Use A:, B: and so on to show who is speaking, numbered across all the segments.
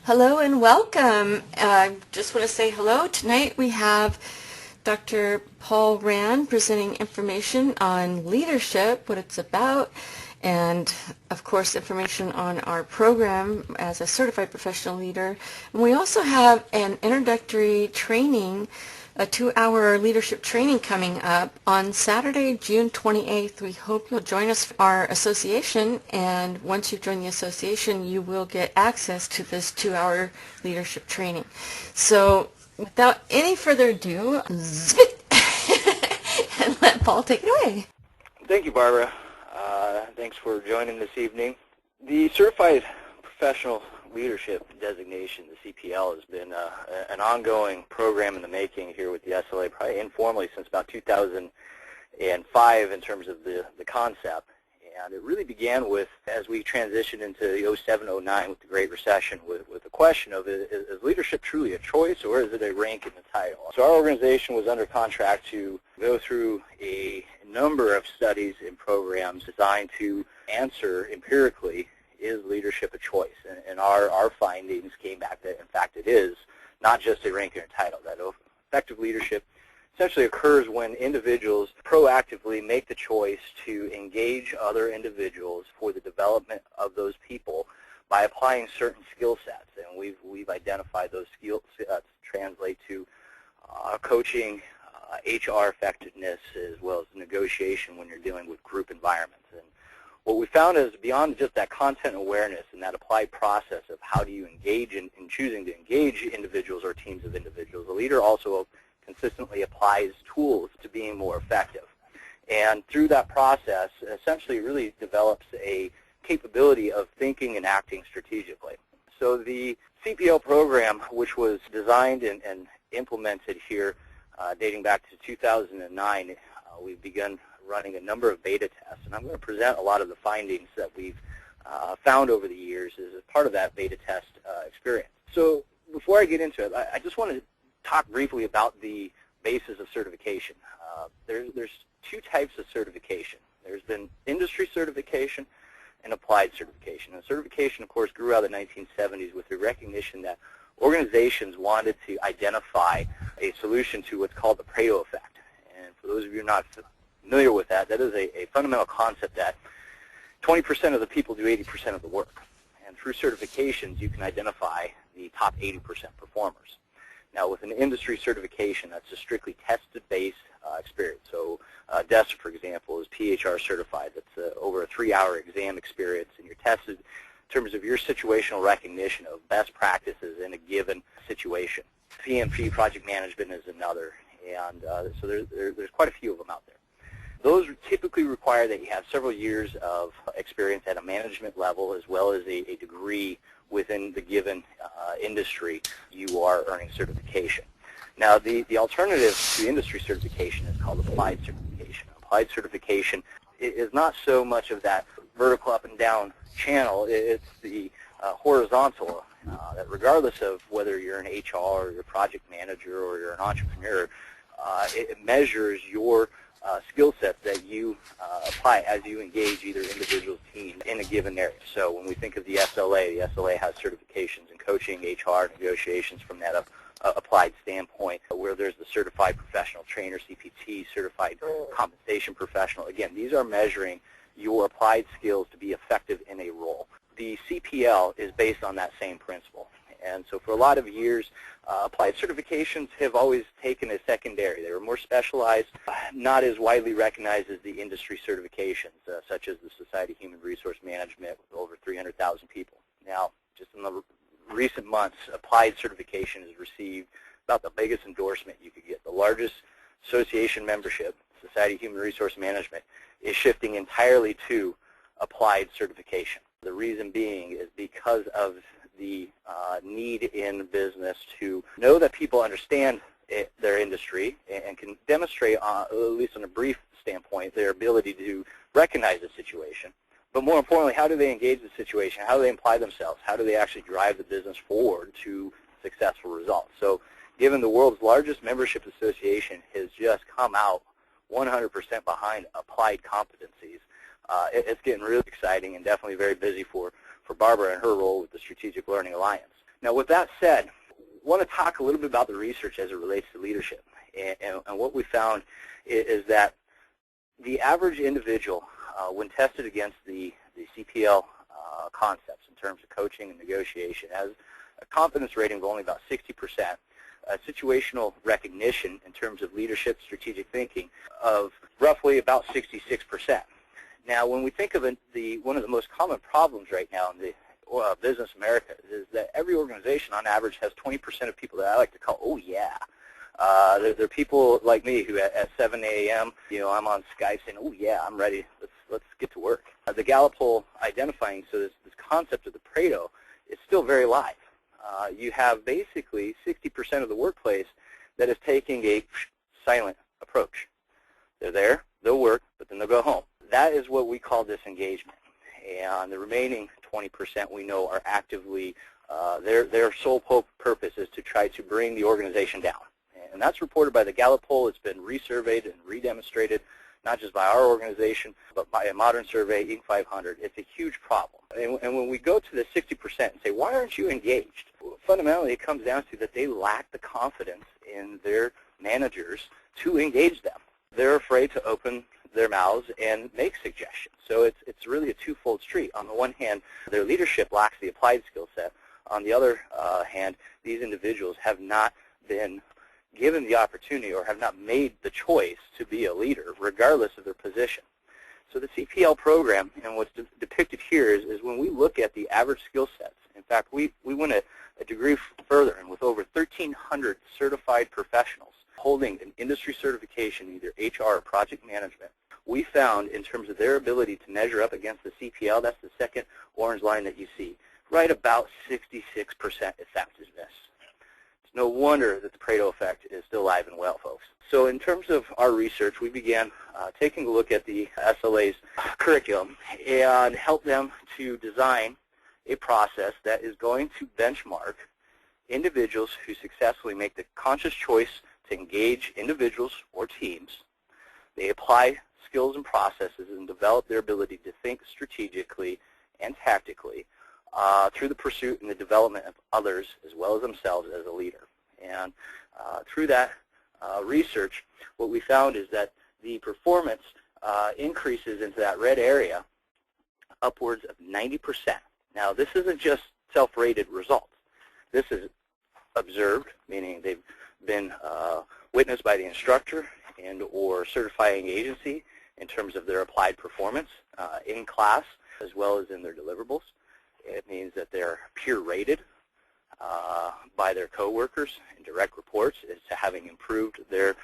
A: Hello and welcome. I just want to say hello. Tonight we have Dr. Paul Rand presenting information on leadership, what it's about, and of course information on our program as a certified professional leader. And we also have an introductory training, a 2-hour leadership training coming up on Saturday, June 28th. We hope you'll join us for our association, and once you join the association, you will get access to this 2-hour leadership training. So without any further ado, and let Paul take it away.
B: Thank you, Barbara. Thanks for joining this evening. The Certified Professional Leadership designation, the CPL, has been an ongoing program in the making here with the SLA, probably informally since about 2005 in terms of the concept. And it really began with, as we transitioned into the 07-09 with the Great Recession, with the question of, is leadership truly a choice or is it a rank in the title? So our organization was under contract to go through a number of studies and programs designed to answer empirically, is leadership a choice? And our findings came back that, in fact, it is not just a rank and a title, that effective leadership essentially occurs when individuals proactively make the choice to engage other individuals for the development of those people by applying certain skill sets. And we've identified those skill sets translate to coaching, HR effectiveness, as well as negotiation when you're dealing with group environments. And what we found is beyond just that content awareness and that applied process of how do you engage in choosing to engage individuals or teams of individuals, a leader also consistently applies tools to being more effective. And through that process, essentially it really develops a capability of thinking and acting strategically. So the CPL program, which was designed and implemented here dating back to 2009, we've begun running a number of beta tests, and I'm going to present a lot of the findings that we've found over the years as a part of that beta test experience. So before I get into it, I just want to talk briefly about the basis of certification. There's two types of certification. There's been industry certification and applied certification. And certification, of course, grew out of the 1970s with the recognition that organizations wanted to identify a solution to what's called the Pareto effect. And for those of you not familiar with that, that is a fundamental concept that 20% of the people do 80% of the work. And through certifications, you can identify the top 80% performers. Now, with an industry certification, that's a strictly tested-based experience. So DESA, for example, is PHR certified. That's over a 3-hour exam experience, and you're tested in terms of your situational recognition of best practices in a given situation. PMP, project management, is another, and so there's quite a few of them out there. Those typically require that you have several years of experience at a management level as well as a degree within the given industry you are earning certification. Now, the alternative to industry certification is called applied certification. Applied certification is not so much of that vertical up and down channel. It's the horizontal, that regardless of whether you're an HR or you're a project manager or you're an entrepreneur, it measures your skill set that you apply as you engage either individual teams in a given area. So when we think of the SLA has certifications in coaching, HR, negotiations from that applied standpoint, where there's the certified professional trainer, CPT, certified compensation professional. Again, these are measuring your applied skills to be effective in a role. The CPL is based on that same principle. And so for a lot of years, applied certifications have always taken a secondary. They were more specialized, not as widely recognized as the industry certifications, such as the Society of Human Resource Management with over 300,000 people. Now, just in the recent months, applied certification has received about the biggest endorsement you could get. The largest association membership, Society of Human Resource Management, is shifting entirely to applied certification. The reason being is because of the need in business to know that people understand their industry and can demonstrate, at least on a brief standpoint, their ability to recognize the situation. But more importantly, how do they engage the situation? How do they apply themselves? How do they actually drive the business forward to successful results? So given the world's largest membership association has just come out 100% behind applied competencies, it's getting really exciting and definitely very busy for Barbara and her role with the Strategic Learning Alliance. Now, with that said, I want to talk a little bit about the research as it relates to leadership. And what we found is that the average individual, when tested against the CPL concepts in terms of coaching and negotiation, has a confidence rating of only about 60%, situational recognition in terms of leadership, strategic thinking of roughly about 66%. Now, when we think of one of the most common problems right now in the business America is that every organization on average has 20% of people that I like to call, oh yeah. They're people like me who at 7 a.m., I'm on Skype saying, oh yeah, I'm ready, let's get to work. The Gallup poll identifying, so this concept of the Pareto is still very live. You have basically 60% of the workplace that is taking a silent approach. They're there, they'll work, but then they'll go home. That is what we call disengagement. And the remaining 20% we know are actively, their sole purpose is to try to bring the organization down. And that's reported by the Gallup poll. It's been resurveyed and redemonstrated, not just by our organization, but by a modern survey, Inc. 500. It's a huge problem. And when we go to the 60% and say, why aren't you engaged? Well, fundamentally, it comes down to that they lack the confidence in their managers to engage them. They're afraid to open their mouths and make suggestions. So it's really a twofold street. On the one hand, their leadership lacks the applied skill set. On the other hand, these individuals have not been given the opportunity or have not made the choice to be a leader, regardless of their position. So the CPL program, and what's depicted here is when we look at the average skill sets. In fact, we went a degree further, and with over 1,300 certified professionals holding an industry certification, either HR or project management, we found in terms of their ability to measure up against the CPL, that's the second orange line that you see, right about 66% effectiveness. It's no wonder that the Pareto effect is still alive and well, folks. So in terms of our research, we began taking a look at the SLA's curriculum and help them to design a process that is going to benchmark individuals who successfully make the conscious choice to engage individuals or teams. They apply skills and processes and develop their ability to think strategically and tactically through the pursuit and the development of others as well as themselves as a leader. And through that research, what we found is that the performance increases into that red area upwards of 90%. Now, this isn't just self-rated results. This is observed, meaning they've been witnessed by the instructor and or certifying agency in terms of their applied performance in class as well as in their deliverables. It means that they're peer rated by their coworkers and direct reports as to having improved their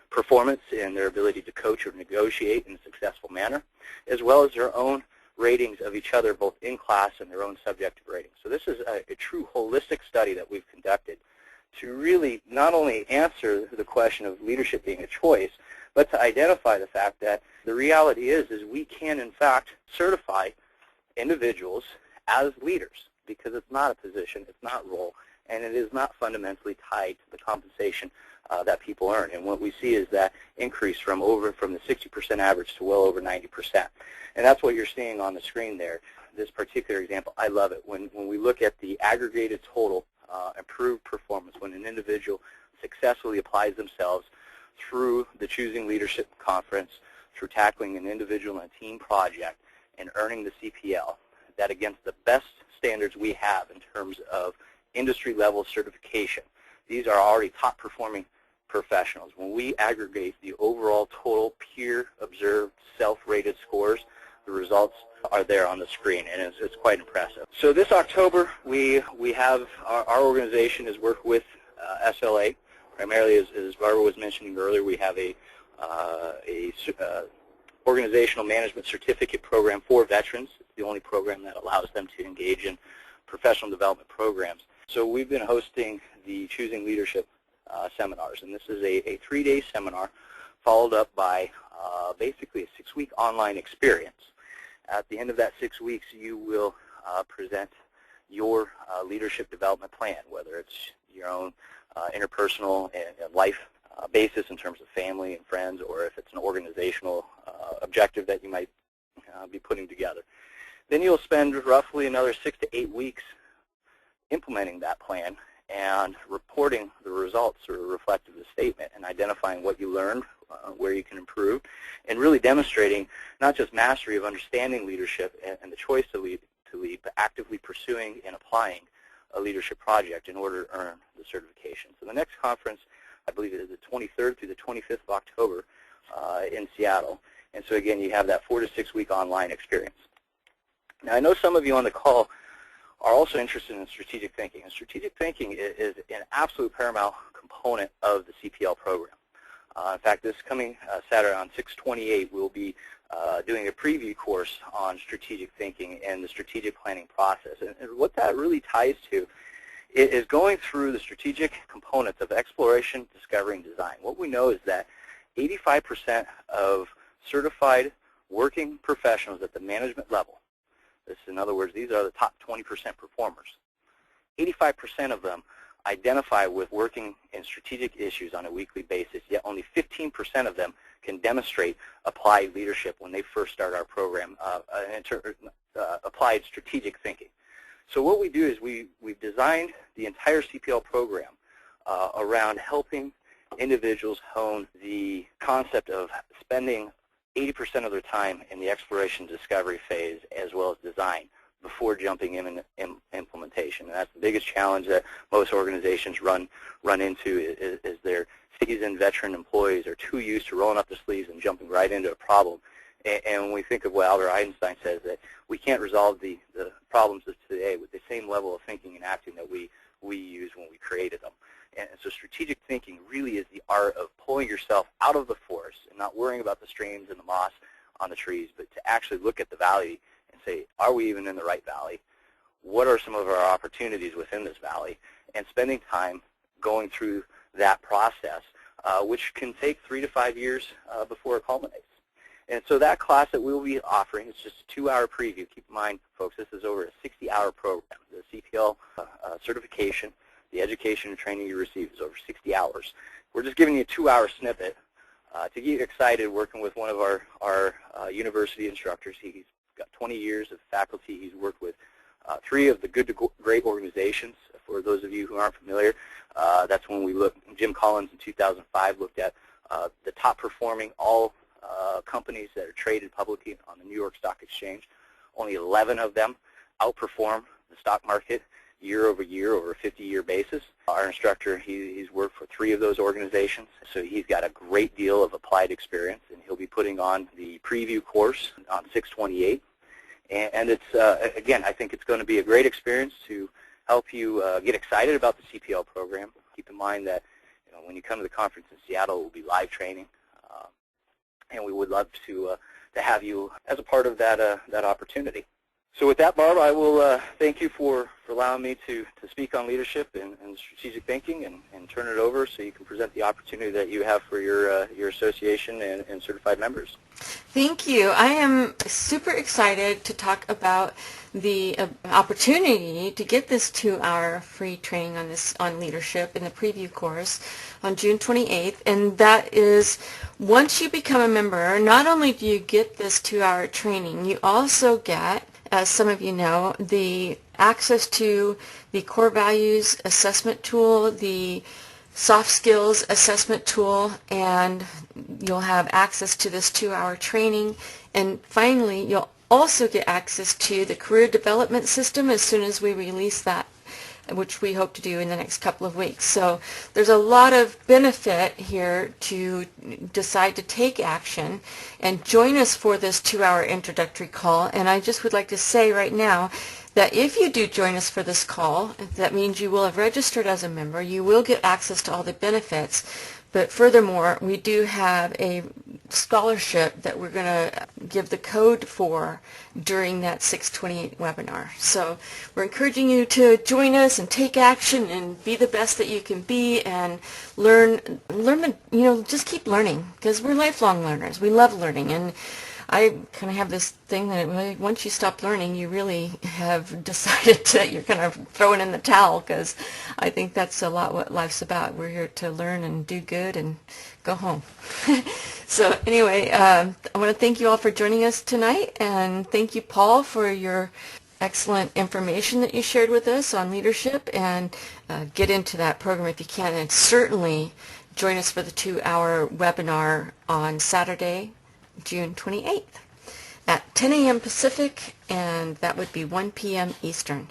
B: performance and their ability to coach or negotiate in a successful manner, as well as their own ratings of each other both in class and their own subjective ratings. So this is a true holistic study that we've conducted to really not only answer the question of leadership being a choice, but to identify the fact that the reality is we can in fact certify individuals as leaders because it's not a position, it's not a role, and it is not fundamentally tied to the compensation that people earn. And what we see is that increase from the 60% average to well over 90%. And that's what you're seeing on the screen there. This particular example, I love it. When we look at the aggregated total improved performance, when an individual successfully applies themselves through the Choosing Leadership Conference, through tackling an individual and a team project, and earning the CPL, that against the best standards we have in terms of industry-level certification, these are already top-performing professionals. When we aggregate the overall total peer-observed, self-rated scores, the results are there on the screen, and it's quite impressive. So this October, we have our organization has worked with SLA. Primarily, as Barbara was mentioning earlier, we have a organizational management certificate program for veterans. It's the only program that allows them to engage in professional development programs. So we've been hosting the Choosing Leadership seminars, and this is a 3-day seminar followed up by basically a 6-week online experience. At the end of that 6 weeks, you will present your leadership development plan, whether it's your own interpersonal and life basis in terms of family and friends, or if it's an organizational objective that you might be putting together. Then you'll spend roughly another 6 to 8 weeks implementing that plan and reporting the results or reflective of the statement and identifying what you learned, where you can improve, and really demonstrating not just mastery of understanding leadership and the choice to lead, but actively pursuing and applying a leadership project in order to earn the certification. So the next conference, I believe, is the 23rd through the 25th of October in Seattle. And so again, you have that 4 to 6 week online experience. Now I know some of you on the call are also interested in strategic thinking. And strategic thinking is an absolute paramount component of the CPL program. In fact, this coming Saturday on 6/28, we'll be doing a preview course on strategic thinking and the strategic planning process. And what that really ties to is going through the strategic components of exploration, discovery, and design. What we know is that 85% of certified working professionals at the management level, this, in other words, these are the top 20% performers, 85% of them identify with working in strategic issues on a weekly basis, yet only 15% of them can demonstrate applied leadership when they first start our program, applied strategic thinking. So what we do is we've designed the entire CPL program around helping individuals hone the concept of spending 80% of their time in the exploration discovery phase as well as design before jumping in implementation. And that's the biggest challenge that most organizations run into is their seasoned veteran employees are too used to rolling up their sleeves and jumping right into a problem. And when we think of what Albert Einstein says, that we can't resolve the problems of today with the same level of thinking and acting that we used when we created them. And so strategic thinking really is the art of pulling yourself out of the forest and not worrying about the streams and the moss on the trees, but to actually look at the valley and say, are we even in the right valley? What are some of our opportunities within this valley? And spending time going through that process, which can take 3 to 5 years before it culminates. And so that class that we'll be offering is just a 2-hour preview. Keep in mind, folks, this is over a 60-hour program. The CPL certification, the education and training you receive is over 60 hours. We're just giving you a 2-hour snippet to get you excited working with one of our university instructors. He's got 20 years of faculty. He's worked with 3 of the Good to Great organizations. For those of you who aren't familiar, that's when we looked, Jim Collins in 2005 looked at the top performing all companies that are traded publicly on the New York Stock Exchange. Only 11 of them outperform the stock market year over year over a 50-year basis. Our instructor, he's worked for 3 of those organizations, so he's got a great deal of applied experience, and he'll be putting on the preview course on 6/28. And it's, again, I think it's going to be a great experience to help you get excited about the CPL program. Keep in mind that when you come to the conference in Seattle, it will be live training, and we would love to have you as a part of that opportunity. So with that, Barb, I will thank you for allowing me to speak on leadership and strategic thinking and turn it over so you can present the opportunity that you have for your association and certified members.
A: Thank you. I am super excited to talk about the opportunity to get this 2-hour free training on leadership in the preview course on June 28th. And that is, once you become a member, not only do you get this 2-hour training, you also get, as some of you know, the access to the core values assessment tool, the soft skills assessment tool, and you'll have access to this 2-hour training. And finally, you'll also get access to the career development system as soon as we release that, which we hope to do in the next couple of weeks. So there's a lot of benefit here to decide to take action and join us for this 2-hour introductory call. And I just would like to say right now that if you do join us for this call, that means you will have registered as a member. You will get access to all the benefits. But furthermore, we do have a scholarship that we're going to give the code for during that 6/28 webinar. So we're encouraging you to join us and take action and be the best that you can be and learn, just keep learning, because we're lifelong learners. We love learning, and I kind of have this thing that once you stop learning, you really have decided that you're kind of throwing in the towel, because I think that's a lot what life's about. We're here to learn and do good and go home. So anyway, I want to thank you all for joining us tonight, and thank you, Paul, for your excellent information that you shared with us on leadership, and get into that program if you can, and certainly join us for the 2-hour webinar on Saturday, June 28th at 10 a.m. Pacific, and that would be 1 p.m. Eastern.